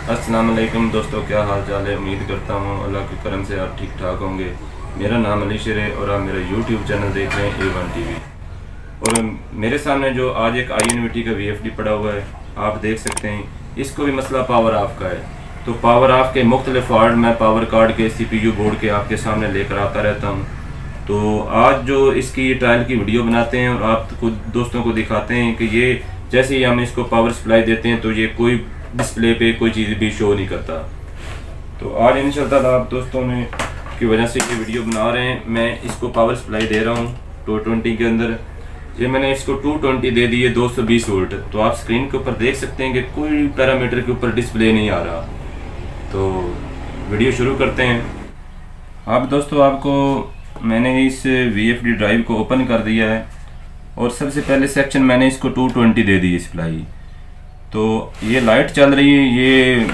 अस्सलाम वालेकुम दोस्तों, क्या हाल चाल है। उम्मीद करता हूँ अल्लाह के करम से आप ठीक ठाक होंगे। मेरा नाम अली शेर है और आप मेरा यूट्यूब चैनल देख रहे हैं A1 TV। और मेरे सामने जो आज एक INVT का VFD पड़ा हुआ है, आप देख सकते हैं। इसको भी मसला पावर ऑफ का है। तो पावर ऑफ के मुख्तलिफ फॉल्ट मैं पावर कार्ड के CPU बोर्ड के आपके सामने लेकर आता रहता हूँ। तो आज जो इसकी ट्रायल की वीडियो बनाते हैं और आप खुद दोस्तों को दिखाते हैं कि ये जैसे ही हम इसको पावर सप्लाई देते हैं तो ये कोई डिस्प्ले पे कोई चीज़ भी शो नहीं करता। तो आज इंशाअल्लाह आप दोस्तों ने की वजह से ये वीडियो बना रहे हैं। मैं इसको पावर सप्लाई दे रहा हूँ 220 के अंदर। ये मैंने इसको 220 दे दी है 220 वोल्ट। तो आप स्क्रीन के ऊपर देख सकते हैं कि कोई पैरामीटर के ऊपर डिस्प्ले नहीं आ रहा। तो वीडियो शुरू करते हैं। आप दोस्तों, आपको मैंने इस VFD ड्राइव को ओपन कर दिया है और सबसे पहले सेक्शन मैंने इसको 220 दे दी है सप्लाई। तो ये लाइट चल रही है, ये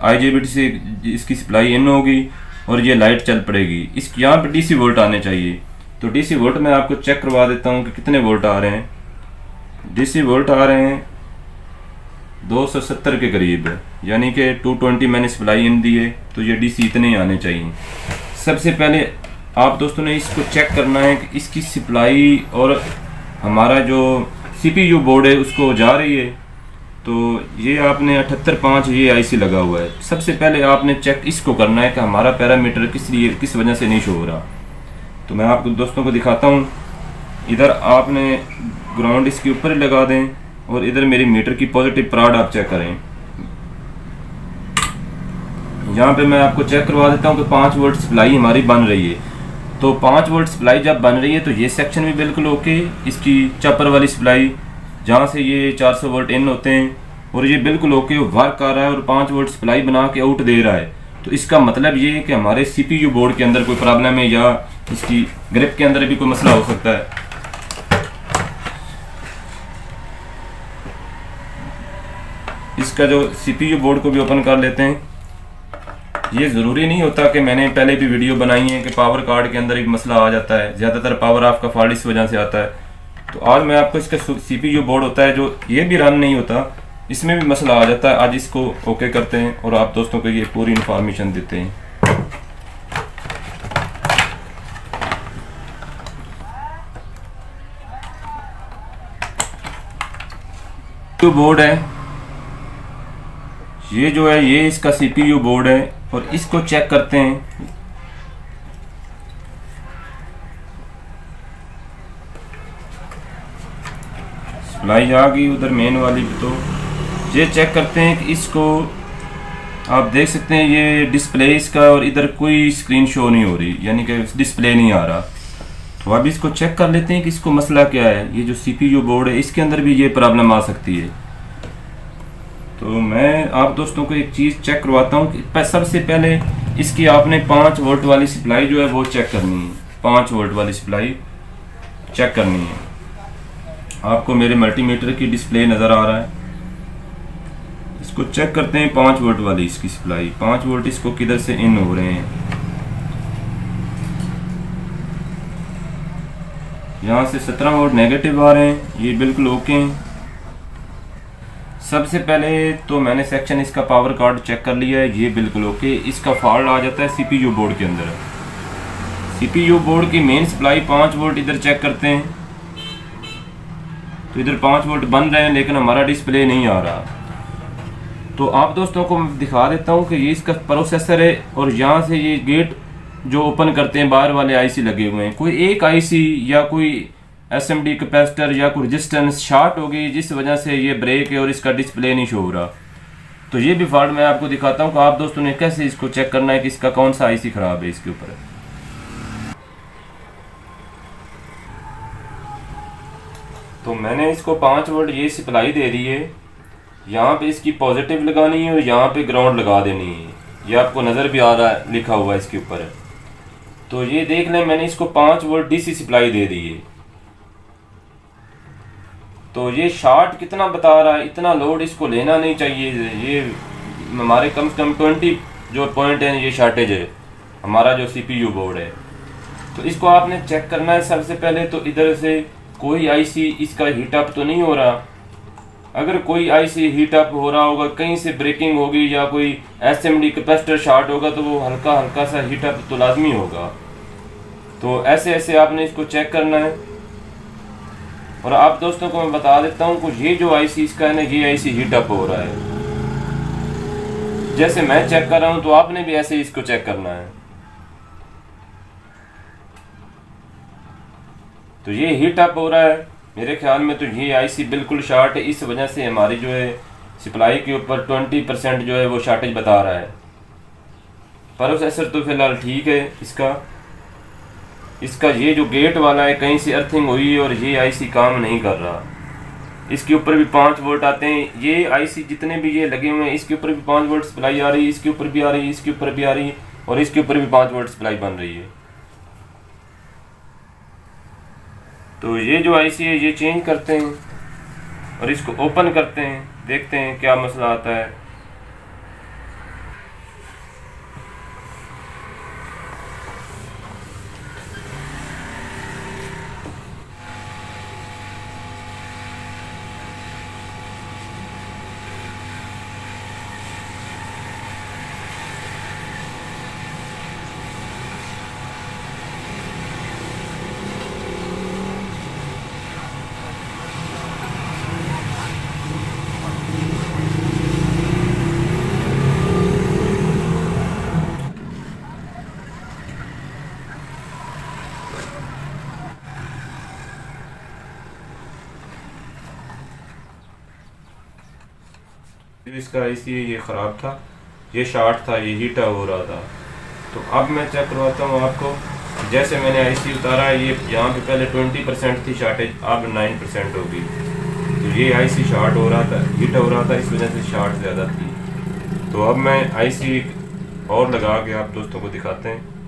IGBT से इसकी सप्लाई इन होगी और ये लाइट चल पड़ेगी। इस यहाँ पे DC वोल्ट आने चाहिए। तो DC वोल्ट मैं आपको चेक करवा देता हूँ कि कितने वोल्ट आ रहे हैं। DC वोल्ट आ रहे हैं 270 के करीब, यानी कि 220 मैंने सप्लाई इन दी है तो ये DC इतने आने चाहिए। सबसे पहले आप दोस्तों ने इसको चेक करना है कि इसकी सप्लाई और हमारा जो CPU बोर्ड है उसको जा रही है। तो ये आपने 78.5 ये IC लगा हुआ है। सबसे पहले आपने चेक इसको करना है कि हमारा पैरामीटर किस वजह से नहीं शो हो रहा। तो मैं आपको दोस्तों को दिखाता हूँ। इधर आपने ग्राउंड इसके ऊपर ही लगा दें और इधर मेरी मीटर की पॉजिटिव प्राड आप चेक करें। यहाँ पे मैं आपको चेक करवा देता हूँ कि 5 वोल्ट सप्लाई हमारी बन रही है। तो 5 वोल्ट सप्लाई जब बन रही है तो ये सेक्शन भी बिल्कुल ओके। इसकी चपर वाली सप्लाई जहाँ से ये 400 वोल्ट इन होते हैं और ये बिल्कुल ओके वर्क कर रहा है और 5 वोल्ट सप्लाई बना के आउट दे रहा है। तो इसका मतलब ये है कि हमारे CPU बोर्ड के अंदर कोई प्रॉब्लम है या इसकी ग्रिप के अंदर भी कोई मसला हो सकता है। इसका जो CPU बोर्ड को भी ओपन कर लेते हैं। ये ज़रूरी नहीं होता कि मैंने पहले भी वीडियो बनाई है कि पावर कार्ड के अंदर एक मसला आ जाता है। ज़्यादातर पावर ऑफ का फॉल्ट इस वजह से आता है। तो आज मैं आपको इसका CPU बोर्ड होता है जो ये भी रन नहीं होता, इसमें भी मसला आ जाता है। आज इसको ओके करते हैं और आप दोस्तों को ये पूरी इंफॉर्मेशन देते हैं। जो बोर्ड है ये जो है ये इसका CPU बोर्ड है और इसको चेक करते हैं। सप्लाई आ गई उधर मेन वाली। तो ये चेक करते हैं कि इसको आप देख सकते हैं ये डिस्प्ले इसका और इधर कोई स्क्रीन शो नहीं हो रही, यानी कि डिस्प्ले नहीं आ रहा। तो अब इसको चेक कर लेते हैं कि इसको मसला क्या है। ये जो CPU बोर्ड है इसके अंदर भी ये प्रॉब्लम आ सकती है। तो मैं आप दोस्तों को एक चीज़ चेक करवाता हूँ कि सबसे पहले इसकी आपने 5 वोल्ट वाली सप्लाई जो है वो चेक करनी है। 5 वोल्ट वाली सप्लाई चेक करनी है। आपको मेरे मल्टीमीटर की डिस्प्ले नज़र आ रहा है। इसको चेक करते हैं 5 वोल्ट वाली इसकी सप्लाई। 5 वोल्ट इसको किधर से इन हो रहे हैं। यहाँ से 17 वोल्ट नेगेटिव आ रहे हैं, ये बिल्कुल ओके हैं। सबसे पहले तो मैंने सेक्शन इसका पावर कार्ड चेक कर लिया है, ये बिल्कुल ओके। इसका फॉल्ट आ जाता है CPU बोर्ड के अंदर। CPU बोर्ड की मेन सप्लाई 5 वोल्ट इधर चेक करते हैं तो इधर 5 वोल्ट बन रहे हैं लेकिन हमारा डिस्प्ले नहीं आ रहा। तो आप दोस्तों को दिखा देता हूँ कि ये इसका प्रोसेसर है और यहाँ से ये गेट जो ओपन करते हैं बाहर वाले IC लगे हुए हैं। कोई एक IC या कोई SMD कैपेसिटर या कोई रेजिस्टेंस शॉर्ट हो गई जिस वजह से ये ब्रेक है और इसका डिस्प्ले नहीं शो हो रहा। तो ये भी फॉल्ट मैं आपको दिखाता हूँ कि आप दोस्तों ने कैसे इसको चेक करना है कि इसका कौन सा IC खराब है इसके ऊपर। तो मैंने इसको 5 वोल्ट ये सप्लाई दे दी है। यहाँ पे इसकी पॉजिटिव लगानी है और यहाँ पे ग्राउंड लगा देनी है। ये आपको नज़र भी आ रहा है, लिखा हुआ है इसके ऊपर। तो ये देख लें, मैंने इसको 5 वोल्ट DC सप्लाई दे दी है। तो ये शॉर्ट कितना बता रहा है, इतना लोड इसको लेना नहीं चाहिए। ये हमारे कम से कम 20 जो पॉइंट है ये शॉर्टेज है हमारा जो CPU बोर्ड है। तो इसको आपने चेक करना है। सबसे पहले तो इधर से कोई IC इसका हीट अप तो नहीं हो रहा। अगर कोई आईसी हीट अप हो रहा होगा, कहीं से ब्रेकिंग होगी या कोई एसएमडी कैपेसिटर शॉर्ट होगा तो वो हल्का हल्का सा हीट अप तो लाजमी होगा। तो ऐसे ऐसे आपने इसको चेक करना है। और आप दोस्तों को मैं बता देता हूँ कि ये जो आईसी इसका है ना, ये आईसी हीट अप हो रहा है। जैसे मैं चेक कर रहा हूँ तो आपने भी ऐसे ही इसको चेक करना है। तो ये हीट अप हो रहा है मेरे ख्याल में, तो ये आईसी बिल्कुल शॉर्ट है। इस वजह से हमारी जो है सप्लाई के ऊपर 20% जो है वो शॉर्टेज बता रहा है। प्रोसेसर तो फिलहाल ठीक है इसका ये जो गेट वाला है कहीं से अर्थिंग हुई है और ये आईसी काम नहीं कर रहा। इसके ऊपर भी 5 वोल्ट आते हैं। ये आईसी जितने भी ये लगे हुए हैं इसके ऊपर भी 5 वोल्ट सप्लाई आ रही है, इसके ऊपर भी आ रही है, इसके ऊपर भी आ रही है और इसके ऊपर भी 5 वोल्ट सप्लाई बन रही है। तो ये जो आईसी है ये चेंज करते हैं और इसको ओपन करते हैं, देखते हैं क्या मसला आता है। इसका आईसी ये ख़राब था, ये शॉर्ट था, ये हीट हो रहा था। तो अब मैं चेक करवाता हूँ आपको। जैसे मैंने आईसी उतारा है, ये यहाँ पे पहले 20% थी शॉर्टेज, अब 9% होगी। तो ये आईसी शॉर्ट हो रहा था, हीट हो रहा था, इस वजह से शॉर्ट ज़्यादा थी। तो अब मैं आईसी और लगा के आप दोस्तों को दिखाते हैं।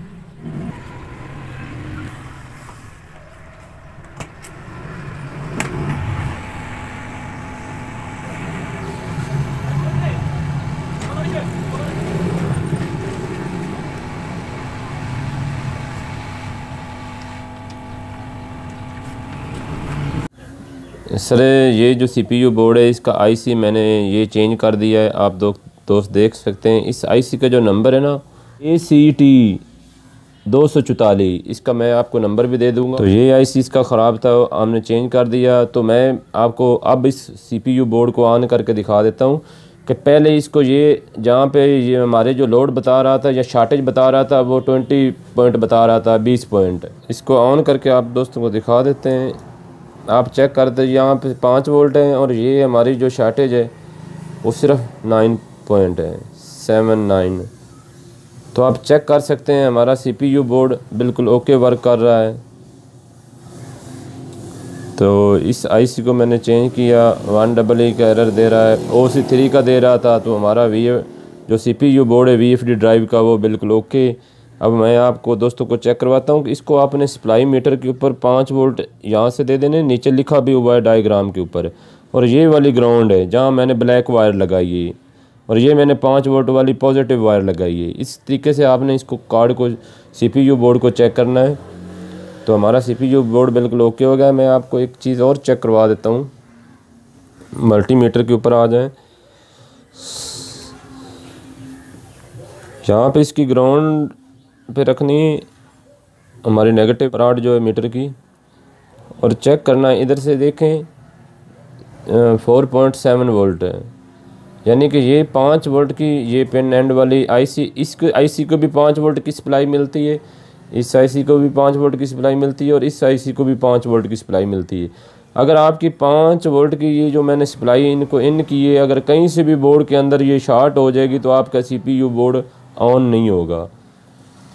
सर ये जो सीपीयू बोर्ड है इसका आईसी मैंने ये चेंज कर दिया है। आप दोस्त देख सकते हैं इस आईसी का जो नंबर है ना, ACT 244, इसका मैं आपको नंबर भी दे दूंगा। तो ये आईसी इसका ख़राब था, हमने चेंज कर दिया। तो मैं आपको अब इस सीपीयू बोर्ड को ऑन करके दिखा देता हूँ कि पहले इसको ये जहाँ पे ये हमारे जो लोड बता रहा था या शॉर्टेज बता रहा था वो 20 पॉइंट बता रहा था, 20 पॉइंट। इसको ऑन करके आप दोस्तों को दिखा देते हैं। आप चेक करते यहाँ पे 5 वोल्ट हैं और ये हमारी जो शॉर्टेज है वो सिर्फ 9 पॉइंट है, 79। तो आप चेक कर सकते हैं हमारा सीपीयू बोर्ड बिल्कुल ओके वर्क कर रहा है। तो इस आईसी को मैंने चेंज किया, 1AA का एरर दे रहा है, OC3 का दे रहा था। तो हमारा जो सीपीयू बोर्ड है VFD ड्राइव का वो बिल्कुल ओके। अब मैं आपको दोस्तों को चेक करवाता हूँ कि इसको आपने सप्लाई मीटर के ऊपर 5 वोल्ट यहाँ से दे देने, नीचे लिखा भी हुआ है डायग्राम के ऊपर। और ये वाली ग्राउंड है जहाँ मैंने ब्लैक वायर लगाई है और ये मैंने 5 वोल्ट वाली पॉजिटिव वायर लगाई है। इस तरीके से आपने इसको कार्ड को सीपीयू बोर्ड को चेक करना है। तो हमारा सीपीयू बोर्ड बिल्कुल ओके हो गया। मैं आपको एक चीज़ और चेक करवा देता हूँ, मल्टीमीटर के ऊपर आ जाएं। यहाँ पे इसकी ग्राउंड पे रखनी हमारी नेगेटिव रॉड जो है मीटर की, और चेक करना है। इधर से देखें 4.7 वोल्ट है, यानी कि ये 5 वोल्ट की ये पिन एंड वाली आईसी, इसको आईसी को भी 5 वोल्ट की सप्लाई मिलती है, इस आईसी को भी 5 वोल्ट की सप्लाई मिलती है और इस आईसी को भी 5 वोल्ट की सप्लाई मिलती है। अगर आपकी 5 वोल्ट की ये जो मैंने सप्लाई इनको इन की है, अगर कहीं से भी बोर्ड के अंदर ये शॉर्ट हो जाएगी तो आपका सीपीयू बोर्ड ऑन नहीं होगा।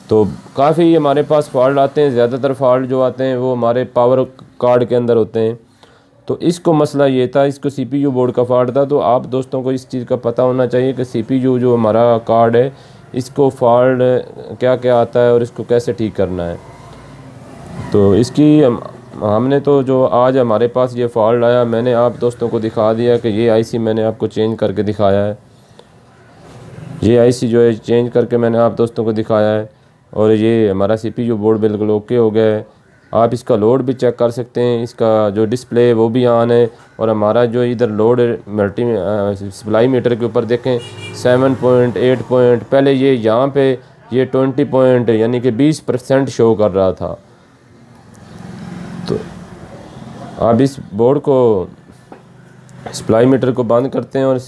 तो काफ़ी हमारे पास फॉल्ट आते हैं, ज़्यादातर फॉल्ट जो आते हैं वो हमारे पावर कार्ड के अंदर होते हैं। तो इसको मसला ये था, इसको सीपीयू बोर्ड का फॉल्ट था। तो आप दोस्तों को इस चीज़ का पता होना चाहिए कि सीपीयू जो हमारा कार्ड है इसको फॉल्ट क्या क्या आता है और इसको कैसे ठीक करना है। तो इसकी हमने तो जो आज हमारे पास ये फॉल्ट आया, मैंने आप दोस्तों को दिखा दिया कि ये आईसी मैंने आपको चेंज करके दिखाया है। ये आईसी जो है चेंज करके मैंने आप दोस्तों को दिखाया है और ये हमारा सीपीयू बोर्ड बिल्कुल ओके हो गया है। आप इसका लोड भी चेक कर सकते हैं, इसका जो डिस्प्ले है वो भी ऑन है। और हमारा जो इधर लोड मल्टी सप्लाई मीटर के ऊपर देखें 7.8 पॉइंट, पहले ये यहाँ पे ये 20 पॉइंट यानी कि 20% शो कर रहा था। तो अब इस बोर्ड को सप्लाई मीटर को बंद करते हैं और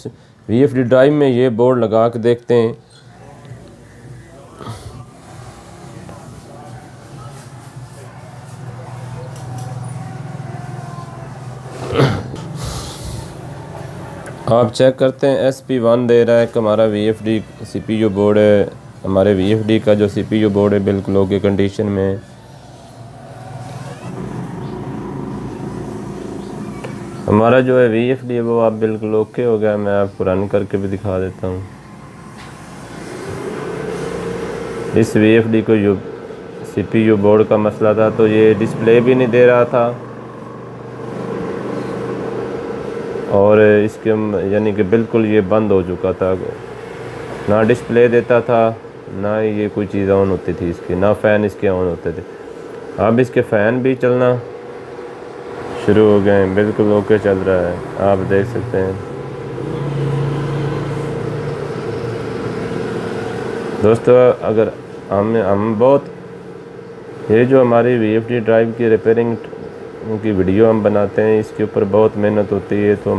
VFD ड्राइव में ये बोर्ड लगा के देखते हैं। आप चेक करते हैं SP1 दे रहा है कि हमारा VFD CPU बोर्ड है। हमारे VFD का जो CPU बोर्ड है बिल्कुल ओके कंडीशन में है। हमारा जो है VFD है वो आप बिल्कुल ओके हो गया। मैं आपको रन करके भी दिखा देता हूँ। इस VFD को जो CPU बोर्ड का मसला था तो ये डिस्प्ले भी नहीं दे रहा था और इसके यानी कि बिल्कुल ये बंद हो चुका था, ना डिस्प्ले देता था ना ये कोई चीज़ ऑन होती थी इसकी, ना फ़ैन इसके ऑन होते थे। अब इसके फ़ैन भी चलना शुरू हो गए हैं, बिल्कुल ओके चल रहा है, आप देख सकते हैं। दोस्तों अगर हम बहुत ये जो हमारी VFD ड्राइव की रिपेयरिंग की वीडियो हम बनाते हैं इसके ऊपर बहुत मेहनत होती है, तो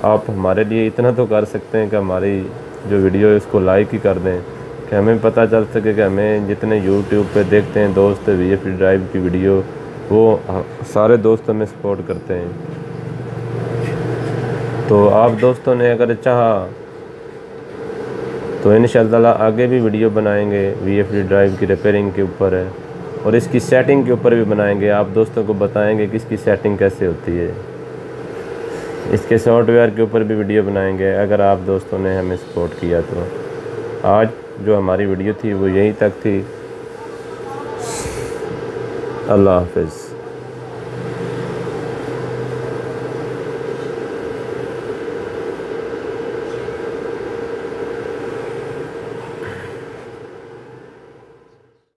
आप हमारे लिए इतना तो कर सकते हैं कि हमारी जो वीडियो है उसको लाइक ही कर दें कि हमें पता चल सके कि हमें जितने YouTube पे देखते हैं दोस्त VFD ड्राइव की वीडियो, वो सारे दोस्त हमें सपोर्ट करते हैं। तो आप दोस्तों ने अगर चाहा तो इंशाअल्लाह आगे भी वीडियो बनाएंगे VFD ड्राइव की रिपेयरिंग के ऊपर है और इसकी सेटिंग के ऊपर भी बनाएंगे। आप दोस्तों को बताएंगे कि इसकी सेटिंग कैसे होती है, इसके सॉफ्टवेयर के ऊपर भी वीडियो बनाएंगे अगर आप दोस्तों ने हमें सपोर्ट किया तो। आज जो हमारी वीडियो थी वो यहीं तक थी। अल्लाह हाफ़िज़।